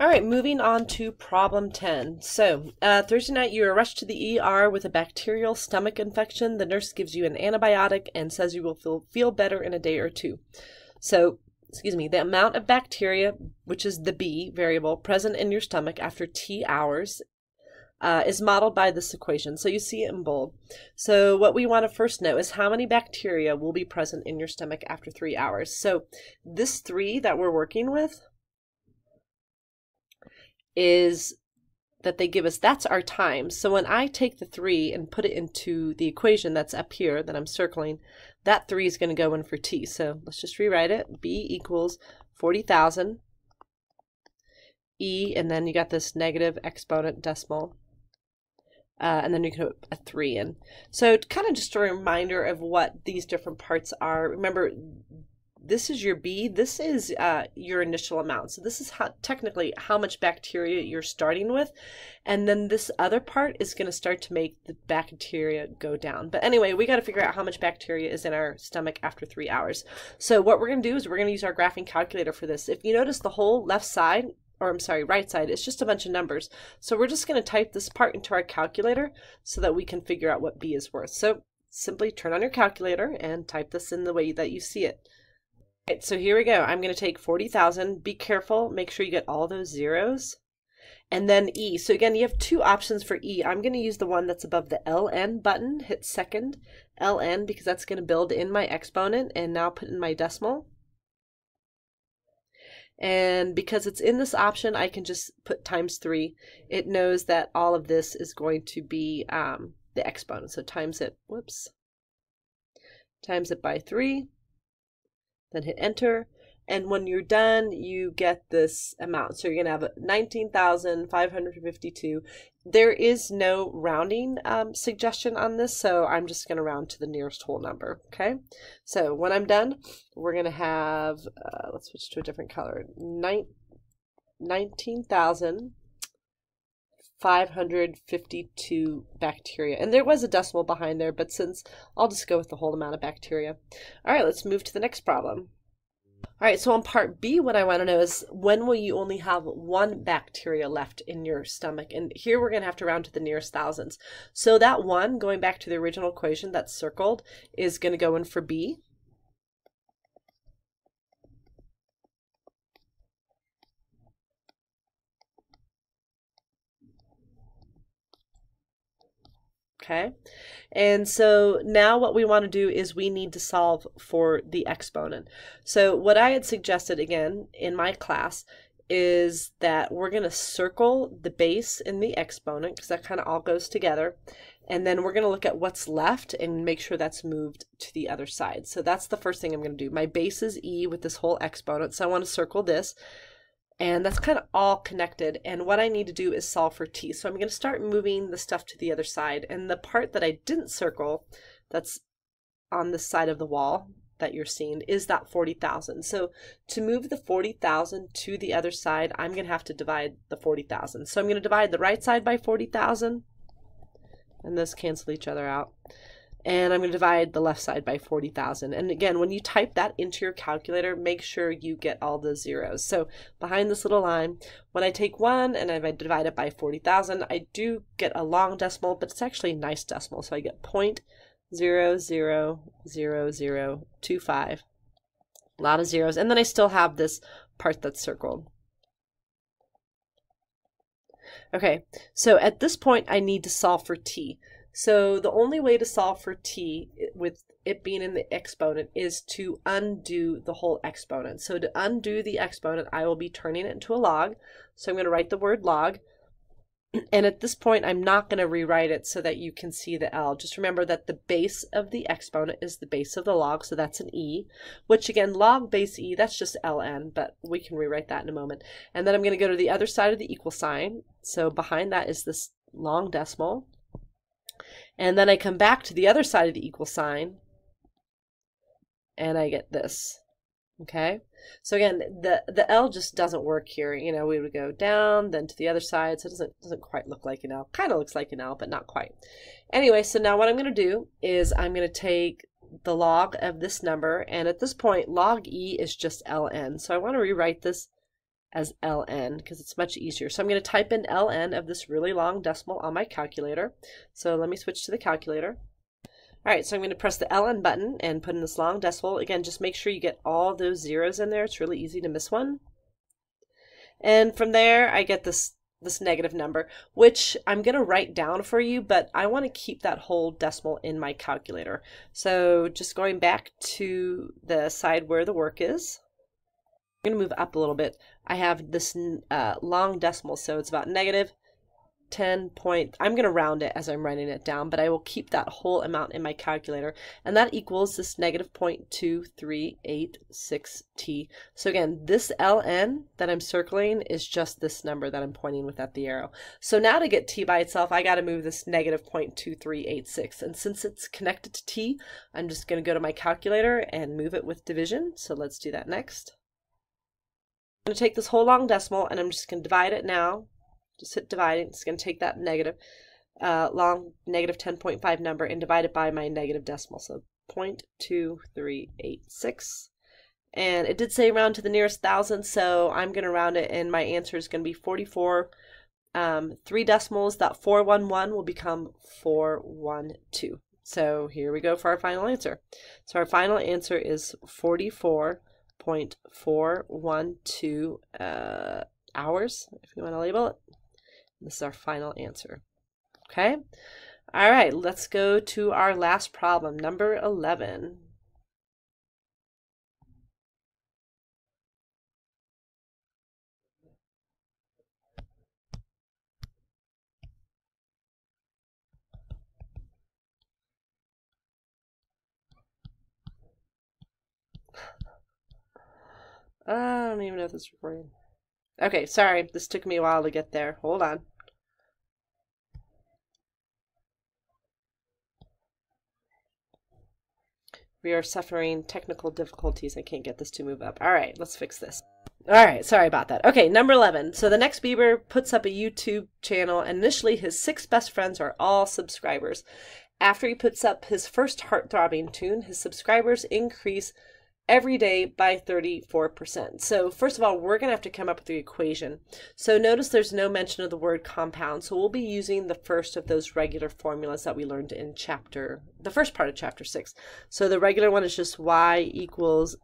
All right, moving on to problem 10. So, Thursday night you are rushed to the ER with a bacterial stomach infection. The nurse gives you an antibiotic and says you will feel better in a day or two. So, the amount of bacteria, which is the B variable, present in your stomach after T hours is modeled by this equation. So you see it in bold. So what we want to first know is how many bacteria will be present in your stomach after 3 hours. So this 3 that we're working with is that they give us, that's our time. So when I take the 3 and put it into the equation that's up here that I'm circling, that 3 is going to go in for T. So let's just rewrite it. B equals 40,000 E, and then you got this negative exponent decimal. And then you can put a 3 in. So kind of just a reminder of what these different parts are. Remember, this is your B, this is your initial amount. So this is technically how much bacteria you're starting with. And then this other part is going to start to make the bacteria go down. But anyway, we got to figure out how much bacteria is in our stomach after 3 hours. So what we're going to do is we're going to use our graphing calculator for this. If you notice the whole left side, or I'm sorry, right side, it's just a bunch of numbers. So we're just going to type this part into our calculator so that we can figure out what B is worth. So simply turn on your calculator and type this in the way that you see it. All right, so here we go. I'm going to take 40,000. Be careful. Make sure you get all those zeros. And then E. So again, you have 2 options for E. I'm going to use the one that's above the LN button. Hit second LN because that's going to build in my exponent and now put in my decimal. And because it's in this option, I can just put times 3. It knows that all of this is going to be the exponent. So times it, times it by 3, then hit enter. And when you're done, you get this amount. So you're going to have 19,552. There is no rounding suggestion on this, so I'm just going to round to the nearest whole number, okay? So when I'm done, we're going to have, let's switch to a different color, 19,552 bacteria. And there was a decimal behind there, but since I'll just go with the whole amount of bacteria. All right, let's move to the next problem. All right, so on part B, what I want to know is when will you only have 1 bacteria left in your stomach? And here we're going to have to round to the nearest thousands. So that 1, going back to the original equation that's circled, is going to go in for B. Okay, and so now what we want to do is we need to solve for the exponent. So what I had suggested again in my class is that we're going to circle the base in the exponent because that kind of all goes together. And then we're going to look at what's left and make sure that's moved to the other side. So that's the first thing I'm going to do. My base is E with this whole exponent, so I want to circle this. And that's kind of all connected. And what I need to do is solve for T. So I'm going to start moving the stuff to the other side. And the part that I didn't circle, that's on the side of the wall that you're seeing, is that 40,000. So to move the 40,000 to the other side, I'm going to have to divide the 40,000. So I'm going to divide the right side by 40,000. And those cancel each other out. And I'm going to divide the left side by 40,000. And again, when you type that into your calculator, make sure you get all the zeros. So behind this little line, when I take 1 and I divide it by 40,000, I do get a long decimal, but it's actually a nice decimal. So I get 0.000025. A lot of zeros. And then I still have this part that's circled. Okay, so at this point, I need to solve for T. So the only way to solve for T with it being in the exponent is to undo the whole exponent. So to undo the exponent, I will be turning it into a log. So I'm going to write the word log. And at this point, I'm not going to rewrite it so that you can see the L. Just remember that the base of the exponent is the base of the log, so that's an E, which again, log base E, that's just ln, but we can rewrite that in a moment. And then I'm going to go to the other side of the equal sign. So behind that is this long decimal. And then I come back to the other side of the equal sign, and I get this. Okay, so again, the L just doesn't work here. You know, we would go down, then to the other side, so it doesn't quite look like an L. Kind of looks like an L, but not quite. Anyway, so now what I'm going to do is I'm going to take the log of this number, and at this point, log E is just ln. So I want to rewrite this as ln because it's much easier. So I'm going to type in ln of this really long decimal on my calculator. So let me switch to the calculator. All right, so I'm going to press the ln button and put in this long decimal. Again, just make sure you get all those zeros in there. It's really easy to miss one. And from there, I get this negative number, which I'm going to write down for you, but I want to keep that whole decimal in my calculator. So just going back to the side where the work is, I'm going to move up a little bit. I have this long decimal, so it's about negative 10 point, I'm going to round it as I'm writing it down, but I will keep that whole amount in my calculator, and that equals this negative 0.2386t. So again, this ln that I'm circling is just this number that I'm pointing with at the arrow. So now to get t by itself, I got to move this negative 0.2386, and since it's connected to t, I'm just going to go to my calculator and move it with division. So let's do that next. I'm going to take this whole long decimal and I'm just going to divide it now. Just hit dividing. It's going to take that long negative 10.5 number and divide it by my negative decimal. So 0.2386. And it did say round to the nearest thousand, so I'm going to round it, and my answer is going to be 44. 3 decimals, that 411 will become 412. So here we go for our final answer. So our final answer is 44.412 hours, if you want to label it. This is our final answer. Okay? All right, let's go to our last problem, number 11. I don't even know if this is recording. Okay, sorry, this took me a while to get there. Hold on. We are suffering technical difficulties. I can't get this to move up. All right, let's fix this. All right, sorry about that. Okay, number 11. So the next Beaver puts up a YouTube channel, and initially his 6 best friends are all subscribers. After he puts up his first heart-throbbing tune, his subscribers increase every day by 34%. So first of all, we're going to have to come up with the equation. So notice there's no mention of the word compound, so we'll be using the first of those regular formulas that we learned in the first part of chapter 6. So the regular one is just y equals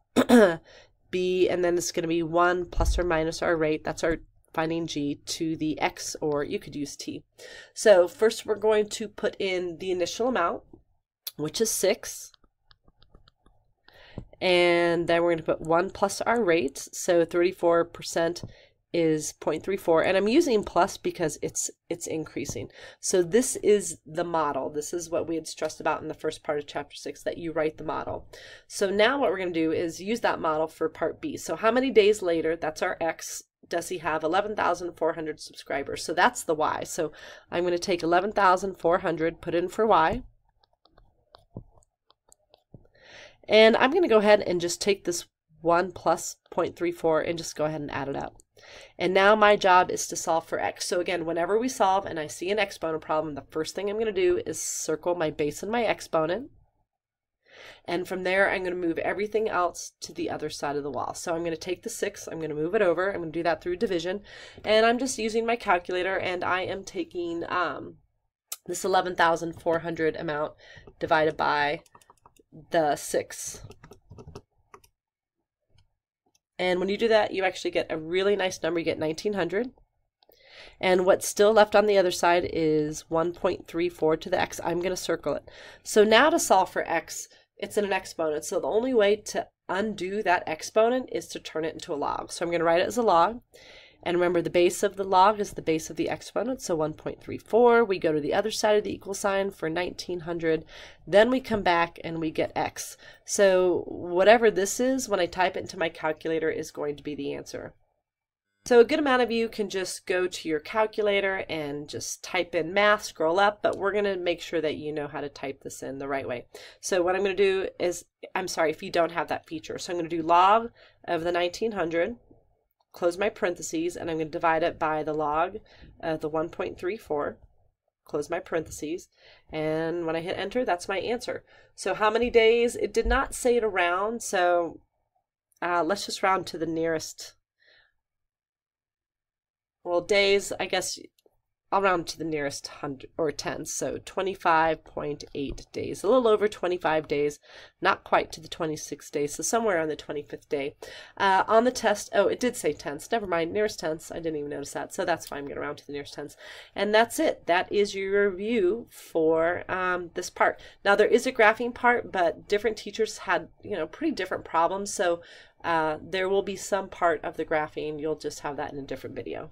b, and then it's going to be 1 plus or minus our rate, that's our finding g, to the x, or you could use t. So first we're going to put in the initial amount, which is 6. And then we're going to put 1 plus our rate, so 34% is 0.34, and I'm using plus because it's increasing. So this is the model. This is what we had stressed about in the first part of chapter 6, that you write the model. So now what we're going to do is use that model for part B. So how many days later, that's our x, does he have 11,400 subscribers? So that's the y. So I'm going to take 11,400, put in for y. And I'm going to go ahead and just take this 1 plus 0.34 and just go ahead and add it up. And now my job is to solve for x. So again, whenever we solve and I see an exponent problem, the first thing I'm going to do is circle my base and my exponent. And from there, I'm going to move everything else to the other side of the wall. So I'm going to take the 6, I'm going to move it over. I'm going to do that through division. And I'm just using my calculator, and I am taking this 11,400 amount divided by the 6. And when you do that, you actually get a really nice number. You get 1,900. And what's still left on the other side is 1.34 to the x. I'm going to circle it. So now to solve for x, it's in an exponent. So the only way to undo that exponent is to turn it into a log. So I'm going to write it as a log. And remember, the base of the log is the base of the exponent, so 1.34. We go to the other side of the equal sign for 1,900. Then we come back and we get x. So whatever this is, when I type it into my calculator, is going to be the answer. So a good amount of you can just go to your calculator and just type in math, scroll up, but we're going to make sure that you know how to type this in the right way. So what I'm going to do is, I'm sorry if you don't have that feature, so I'm going to do log of the 1,900. Close my parentheses, and I'm going to divide it by the log of the 1.34, close my parentheses, and when I hit enter, that's my answer. So how many days? It did not say to round, so let's just round to the nearest well, days, I guess I'll round to the nearest hundred or tens, so 25.8 days, a little over 25 days, not quite to the 26 days, so somewhere on the 25th day. On the test, oh, it did say tenths, never mind, nearest tenths, I didn't even notice that, so that's fine, I'm going to round to the nearest tenths. And that's it, that is your review for this part. Now there is a graphing part, but different teachers had, pretty different problems, so there will be some part of the graphing, you'll just have that in a different video.